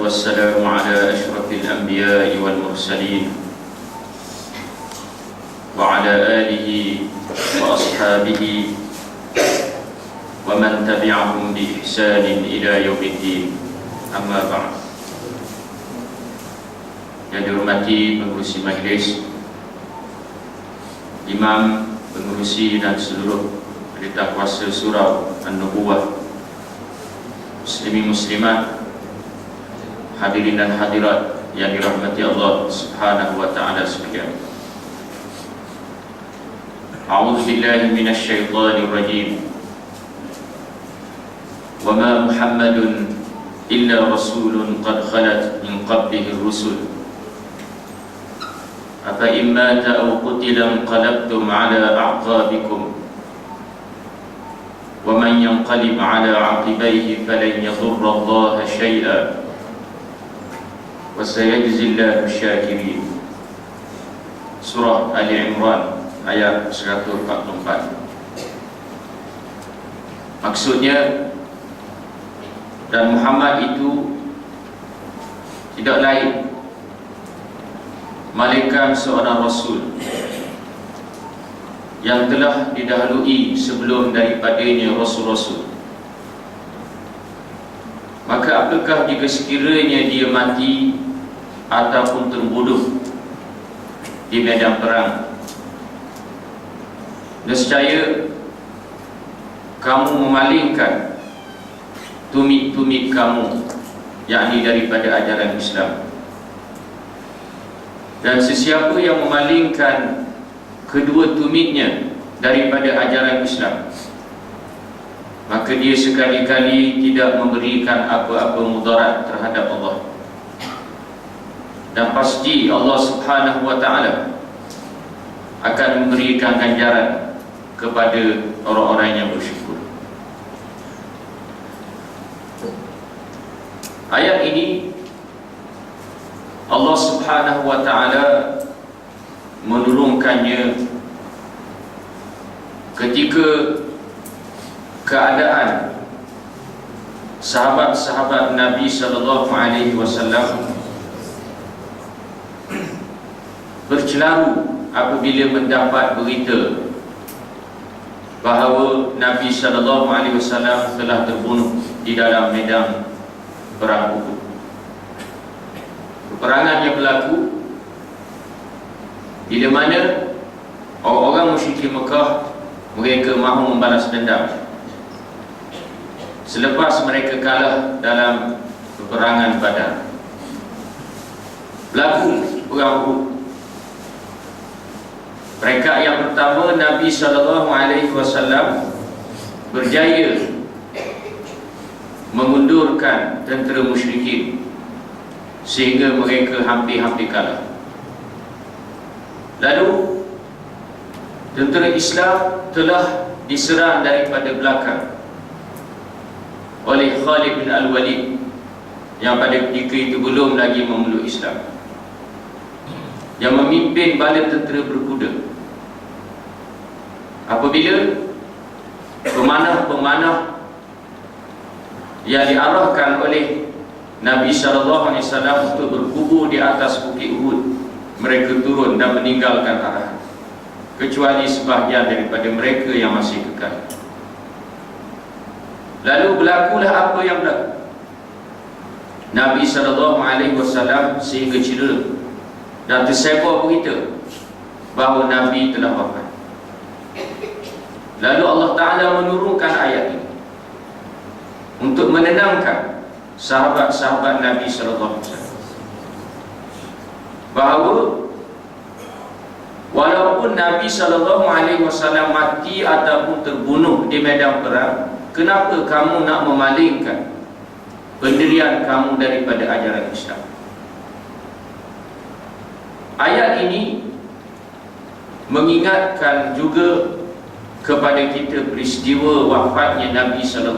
والسلام على أشرف الأنبياء والمرسلين وعلى آله وأصحابه ومن تبعهم بإحسان إلى يوم الدين. أما بعد. Yang dihormati pengurusi majlis, imam, pengurusi dan seluruh pendeta kuasa surau An-Nubuwah, muslimin muslimat, hadirin dan hadirat yang dirahmati Allah Subhanahu wa taala sekalian. A'udzu billahi minasy syaithanir rajim. Wa ma Muhammadun illa rasulun qad khalat min qablihi ar-rusul. Afa in mata aw qutila inqalabtum ala a'qabikum wa man yanqalib ala 'aqibayhi falan yadurra Allah syai'an wa sayajzi Allahu syakirin. Surah Ali Imran ayat 144. Maksudnya, dan Muhammad itu tidak lain malaikat seorang rasul yang telah didahului sebelum daripadanya rasul-rasul. Maka apakah jika sekiranya dia mati ataupun terbunuh di medan perang, nescaya kamu memalingkan tumit-tumit kamu, yakni daripada ajaran Islam. Dan sesiapa yang memalingkan kedua tumitnya daripada ajaran Islam, maka dia sekali-kali tidak memberikan apa-apa mudarat terhadap Allah. Dan pasti Allah Subhanahu wa ta'ala akan memberikan ganjaran kepada orang-orang yang bersyukur. Ayat ini Allah Subhanahu wa ta'ala menurunkannya ketika keadaan sahabat-sahabat Nabi sallallahu alaihi wasallam bercelaru apabila mendapat berita bahawa Nabi sallallahu alaihi wasallam telah terbunuh di dalam medan perang Uhud. Peperangan yang berlaku bila mana orang-orang musyrikin Mekah mereka mahu membalas dendam selepas mereka kalah dalam peperangan Badar. Berlaku perang Uhud. Mereka yang pertama, Nabi SAW berjaya mengundurkan tentera musyrikin sehingga mereka hampir-hampir kalah. Lalu tentera Islam telah diserang daripada belakang oleh Khalid bin Al-Walid yang pada ketika itu belum lagi memeluk Islam, yang memimpin bala tentera berkuda. Apabila pemanah-pemanah yang diarahkan oleh Nabi SAW untuk berkubur di atas bukit Uhud, mereka turun dan meninggalkan arahan, kecuali sebahagian daripada mereka yang masih kekal. Lalu berlakulah apa yang berlaku. Nabi SAW sehingga cedera dan tersebar berita bahawa Nabi telah wafat. Lalu Allah Ta'ala menurunkan ayat ini untuk menenangkan sahabat-sahabat Nabi SAW bahawa walaupun Nabi SAW mati ataupun terbunuh di medan perang, kenapa kamu nak memalingkan pendirian kamu daripada ajaran Islam? Ayat ini mengingatkan juga kepada kita peristiwa wafatnya Nabi SAW.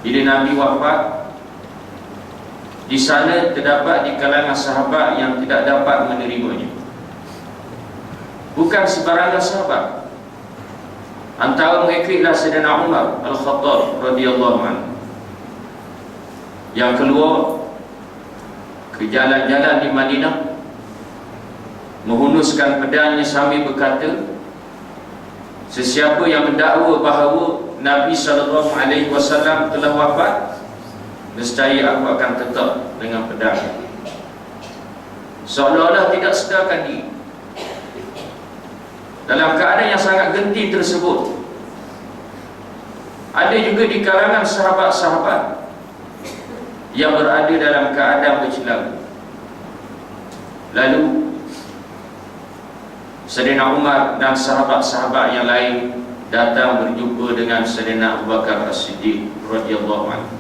Bila Nabi wafat, di sana terdapat di kalangan sahabat yang tidak dapat menerimanya. Bukan sebarangan sahabat. Antara mereka ialah Sayyidina Umar Al-Khattab radhiyallahu anhu. yang keluar ke jalan-jalan di Madinah, menghunuskan pedangnya sambil berkata, sesiapa yang mendakwa bahawa Nabi SAW telah wafat, nescaya aku akan tetap dengan pedang. Seolah-olah tidak sedarkan diri. Dalam keadaan yang sangat genting tersebut, ada juga di kalangan sahabat-sahabat yang berada dalam keadaan bercelaru. Lalu Sayyidina Umar dan sahabat-sahabat yang lain datang berjumpa dengan Sayyidina Abu Bakar As-Siddiq radhiyallahu anhu.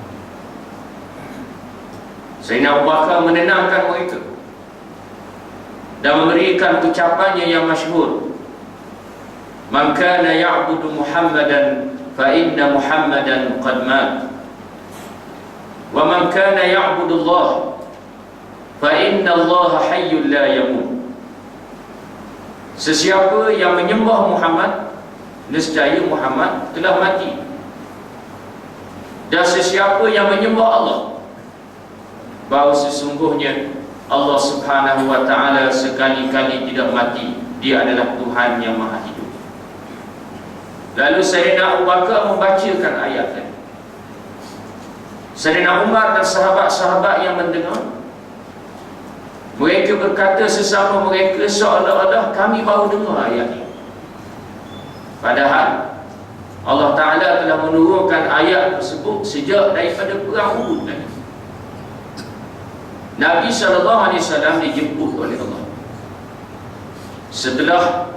Sayyidina Abu Bakar menenangkan mereka dan memberikan ucapannya yang masyhur, "Man kana ya'budu Muhammadan fa inna Muhammadan qad mat. Wa man kana ya'budu Allah fa inna Allah hayyul la yamut." Sesiapa yang menyembah Muhammad, nescaya Muhammad telah mati. Dan sesiapa yang menyembah Allah, bahawa sesungguhnya Allah Subhanahu wa ta'ala sekali-kali tidak mati. Dia adalah Tuhan yang maha hidup. Lalu Sayyidina Abu Bakar membacakan ayat ini. Sayyidina Umar dan sahabat-sahabat yang mendengar, mereka berkata sesama mereka, seolah-olah kami baru dengar ayat ini. Padahal Allah Ta'ala telah menurunkan ayat tersebut sejak daripada perang Uhud lagi. Nabi SAW dijemput oleh Allah setelah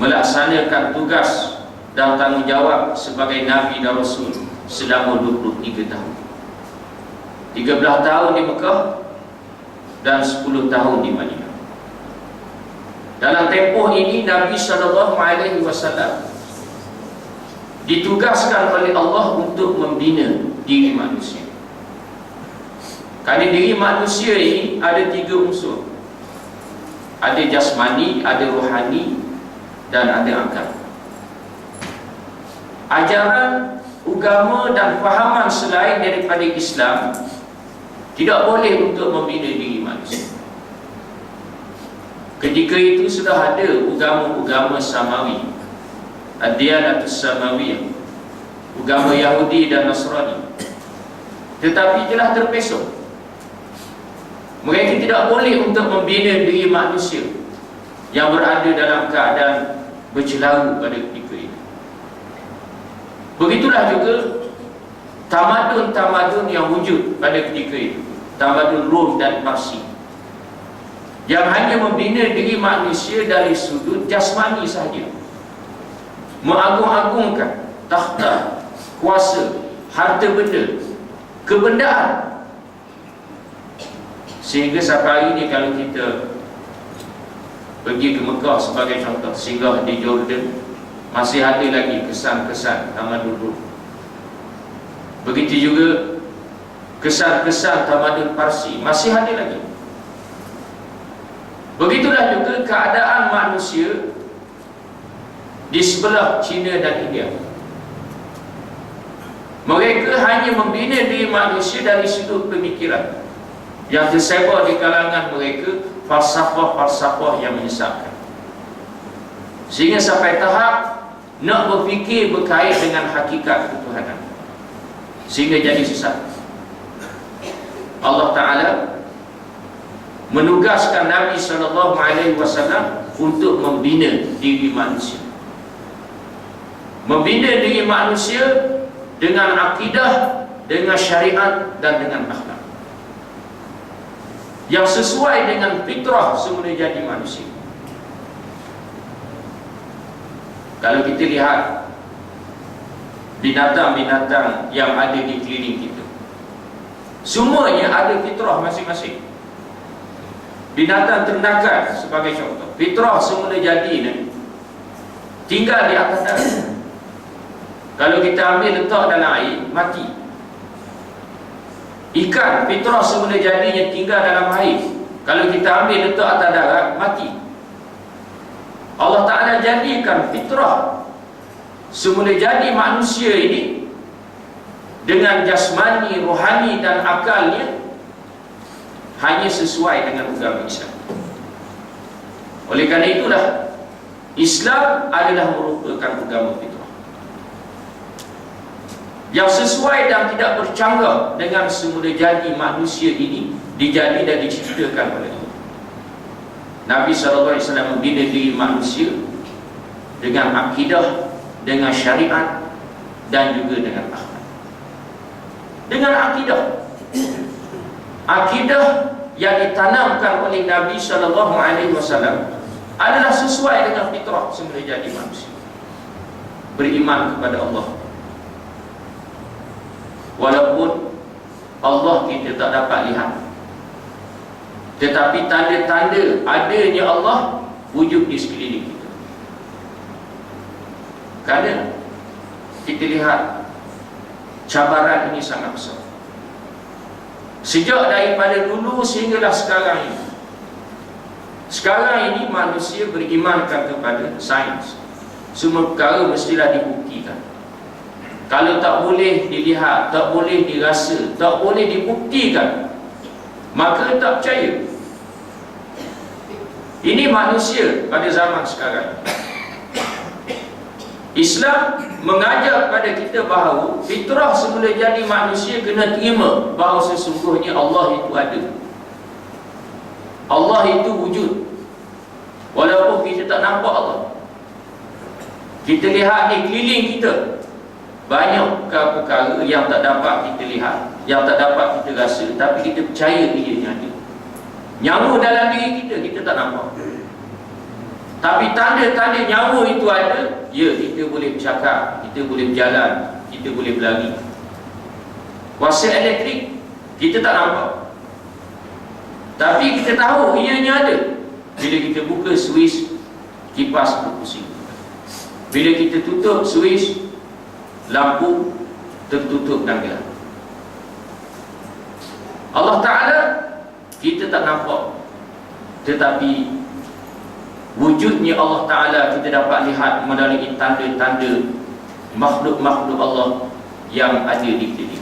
melaksanakan tugas dan tanggungjawab sebagai Nabi dan Rasul selama 23 tahun. 13 tahun di Mekah dan 10 tahun di Madinah. Dalam tempoh ini Nabi SAW ditugaskan oleh Allah untuk membina diri manusia. Kerana diri manusia ini ada 3 unsur. Ada jasmani, ada rohani, dan ada akal. Ajaran, agama dan fahaman selain daripada Islam tidak boleh untuk membina diri manusia. Ketika itu sudah ada agama-agama Samawi, Ad-Diyanatus Samawiyah, agama Yahudi dan Nasrani, tetapi telah terpesong. Mereka tidak boleh untuk membina diri manusia yang berada dalam keadaan bercelaru pada ketika itu. Begitulah juga tamadun-tamadun yang wujud pada ketika itu, tamadun Rom dan Parsi, yang hanya membina diri manusia dari sudut jasmani sahaja, mengagung-agungkan takhta, kuasa, harta benda, kebendaan. Sehingga sampai hari ini kalau kita pergi ke Mekah sebagai contoh, singgah di Jordan, masih ada lagi kesan-kesan tamadun Rom. Begitu juga kesan-kesan tamadun Parsi masih ada lagi. Begitulah juga keadaan manusia di sebelah China dan India. Mereka hanya membina diri manusia dari sudut pemikiran yang tersebar di kalangan mereka, falsafah-falsafah yang menyesatkan, sehingga sampai tahap nak berfikir berkait dengan hakikat ketuhanan, sehingga jadi sesat. Allah Ta'ala menugaskan Nabi SAW untuk membina diri manusia, membina diri manusia dengan akidah, dengan syariat dan dengan akhlak yang sesuai dengan fitrah semula jadi manusia. Kalau kita lihat binatang-binatang yang ada di keliling kita, semuanya ada fitrah masing-masing. Binatang ternakan sebagai contoh, fitrah semula jadi ni tinggal di atas darat. Kalau kita ambil letak dalam air, mati. Ikan, fitrah semula jadinya tinggal dalam air. Kalau kita ambil letak atas darat, mati. Allah Ta'ala jadikan fitrah semula jadi manusia ini dengan jasmani, rohani dan akalnya hanya sesuai dengan agama Islam. Oleh kerana itulah Islam adalah merupakan agama fitrah yang sesuai dan tidak bercanggah dengan semula jadi manusia ini dijadi dan diciptakan oleh Allah. Nabi SAW membina diri manusia dengan akidah, dengan syariat dan juga dengan akhlak. Dengan akidah, akidah yang ditanamkan oleh Nabi SAW adalah sesuai dengan fitrah semula jadi manusia. Beriman kepada Allah, walaupun Allah kita tak dapat lihat, tetapi tanda-tanda adanya Allah wujud di sekeliling kita. Kerana kita lihat cabaran ini sangat besar. Sejak daripada dulu sehinggalah sekarang ini. Sekarang ini manusia berimankan kepada sains. Semua perkara mestilah dibuktikan. Kalau tak boleh dilihat, tak boleh dirasa, tak boleh dibuktikan, maka tak percaya. Ini manusia pada zaman sekarang. Islam mengajar kepada kita bahawa fitrah semula jadi manusia kena terima bahawa sesungguhnya Allah itu ada. Allah itu wujud. Walaupun kita tak nampak Allah. Kita lihat di keliling kita, banyak perkara yang tak dapat kita lihat, yang tak dapat kita rasa, tapi kita percaya ianya ada. Nyawa dalam diri kita, kita tak nampak, tapi tanda-tanda nyawa itu ada. Ya, kita boleh bercakap, kita boleh berjalan, kita boleh berlari. Kuasa elektrik kita tak nampak, tapi kita tahu ianya ada. Bila kita buka switch, kipas berpusing. Bila kita tutup switch, lampu tertutup dan gelap. Allah Ta'ala kita tak nampak, tetapi wujudnya Allah Ta'ala kita dapat lihat melalui tanda-tanda makhluk-makhluk Allah yang ada di diri.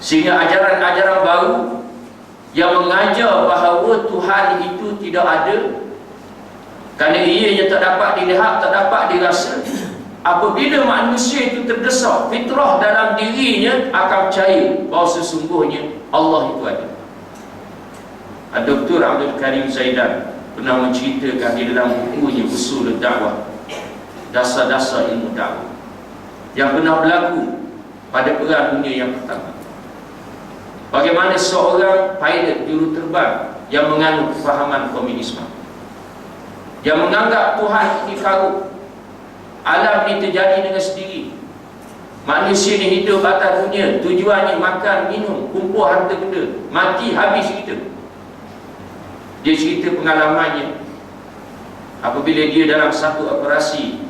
Sehingga ajaran-ajaran baru yang mengajar bahawa Tuhan itu tidak ada, kerana ianya tak dapat dilihat, tak dapat dirasa. Apabila manusia itu terdesak, fitrah dalam dirinya akan percaya bahawa sesungguhnya Allah itu ada. Dr. Abdul Karim Zaidan pernah menceritakan di dalam bukunya Usul Dakwah, dasar-dasar ilmu dakwah, yang pernah berlaku pada Perang Dunia yang pertama. Bagaimana seorang pilot juruterbang yang menganut kefahaman komunisme, yang menganggap Tuhan ini karut, alam ini terjadi dengan sendiri, manusia ini hidup atas dunia, tujuannya makan, minum, kumpul harta benda, mati habis kita. Dia cerita pengalamannya apabila dia dalam satu operasi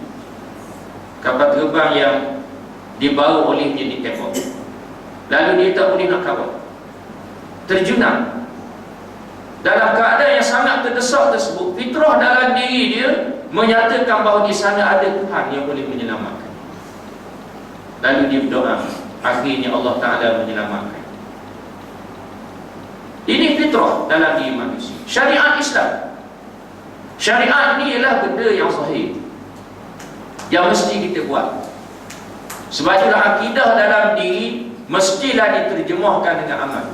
kapal terbang yang dibawa olehnya ditembak, lalu dia tak boleh nak kawal, terjunang dalam keadaan yang sangat terdesak tersebut. Fitrah dalam diri dia menyatakan bahawa di sana ada Tuhan yang boleh menyelamatkan. Lalu dia berdoa, akhirnya Allah Ta'ala menyelamatkan. Ini fitrah dalam diri manusia. Syariat Islam, syariat ni ialah benda yang sahih, yang mesti kita buat. Sebab itulah akidah dalam diri mestilah diterjemahkan dengan amal.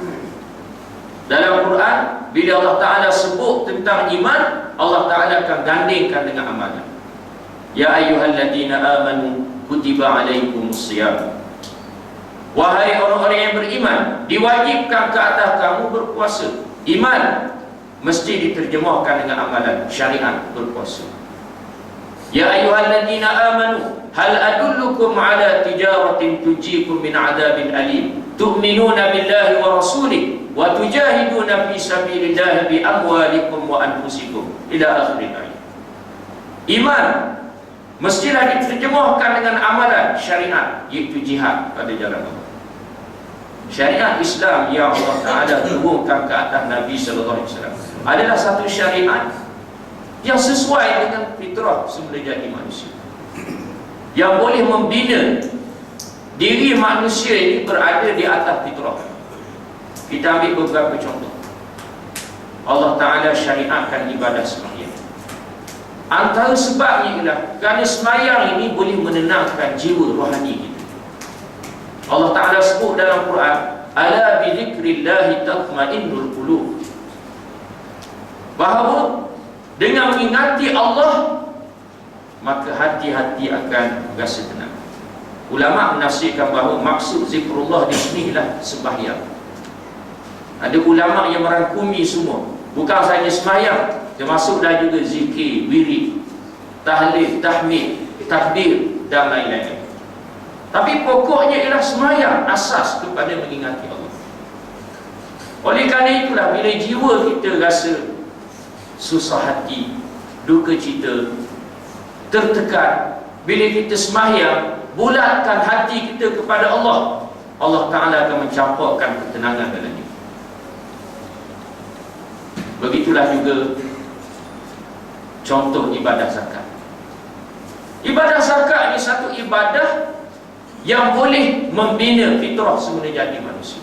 Dalam Quran, bila Allah Ta'ala sebut tentang iman, Allah Ta'ala akan gandingkan dengan amalan. Ya ayyuhalladzina amanu kutiba alaikumus shiyam. Wahai orang-orang yang beriman, diwajibkan ke atas kamu berpuasa. Iman mesti diterjemahkan dengan amalan, syariat berpuasa. Ya ayyuhalladzina amanu hal adullukum ala tijaratin tujikum min adabin alim tu'minuna billahi wa rasulih wa tujahiduna fi sabilillahi bi amwalikum wa anfusikum ila akhir ayat. Iman mestilah diterjemahkan dengan amalan, syariat, iaitu jihad pada jalan Allah. Syariat Islam yang Allah Ta'ala turunkan ke atas Nabi SAW adalah satu syariat yang sesuai dengan fitrah semula jadi manusia, yang boleh membina Diri manusia ini berada di atas fitrah. Kita ambil beberapa contoh. Allah Ta'ala syariatkan ibadah sembahyang. Antara sebabnya ialah kerana sembahyang ini boleh menenangkan jiwa rohani kita. Allah Ta'ala sebut dalam Quran, ala bi dzikrillahi tatma'innul qulub, bahawa dengan mengingati Allah maka hati-hati akan rasa tenang. Ulama menafsirkan bahawa maksud zikrullah di sini ialah sembahyang. Ada ulama yang merangkumi semua, bukan sahaja sembahyang, termasuk dah juga zikir, wirid, tahlil, tahmid, takbir dan lain-lain. Tapi pokoknya ialah sembahyang, asas kepada mengingati Allah. Oleh kerana itulah bila jiwa kita rasa susah hati, duka cita, tertekan, bila kita sembahyang, bulatkan hati kita kepada Allah, Allah Ta'ala akan mencampurkan ketenangan dalam diri. Begitulah juga contoh ibadah zakat. Ibadah zakat ni satu ibadah yang boleh membina fitrah semula jadi manusia.